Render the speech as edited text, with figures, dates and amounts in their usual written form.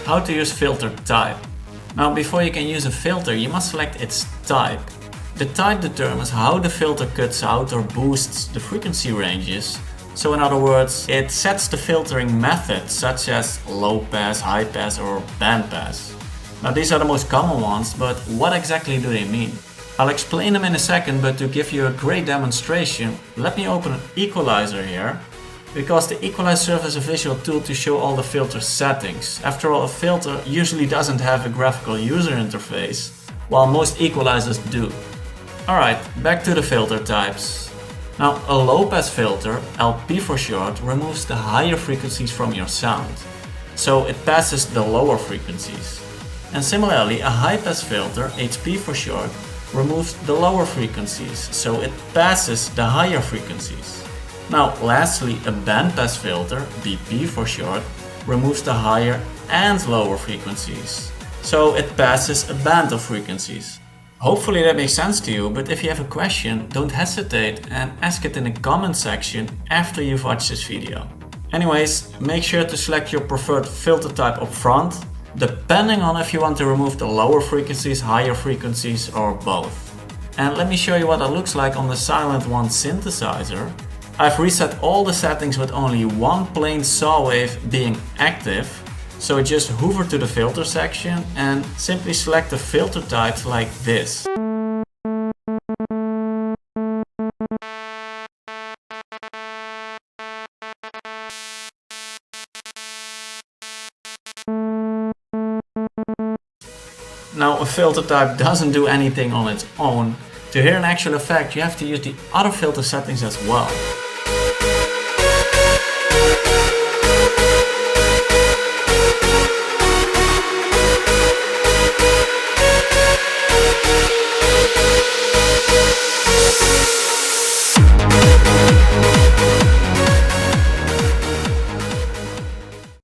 how to use filter type. Now before you can use a filter, you must select its type. The type determines how the filter cuts out or boosts the frequency ranges. So in other words, it sets the filtering method, such as low pass, high pass or band pass. Now these are the most common ones, but what exactly do they mean? I'll explain them in a second, but to give you a great demonstration, let me open an equalizer here. Because the equalizer serves as a visual tool to show all the filter settings. After all, a filter usually doesn't have a graphical user interface, while most equalizers do. Alright, back to the filter types. Now, a low pass filter, LP for short, removes the higher frequencies from your sound. So it passes the lower frequencies. And similarly, a high pass filter, HP for short, removes the lower frequencies. So it passes the higher frequencies. Now, lastly, a bandpass filter, BP for short, removes the higher and lower frequencies. So it passes a band of frequencies. Hopefully that makes sense to you, but if you have a question, don't hesitate and ask it in the comment section after you've watched this video. Anyways, make sure to select your preferred filter type up front, depending on if you want to remove the lower frequencies, higher frequencies, or both. And let me show you what that looks like on the Silent One synthesizer. I've reset all the settings with only one plain saw wave being active, so just hover to the filter section and simply select the filter types like this. Now a filter type doesn't do anything on its own. To hear an actual effect, you have to use the other filter settings as well.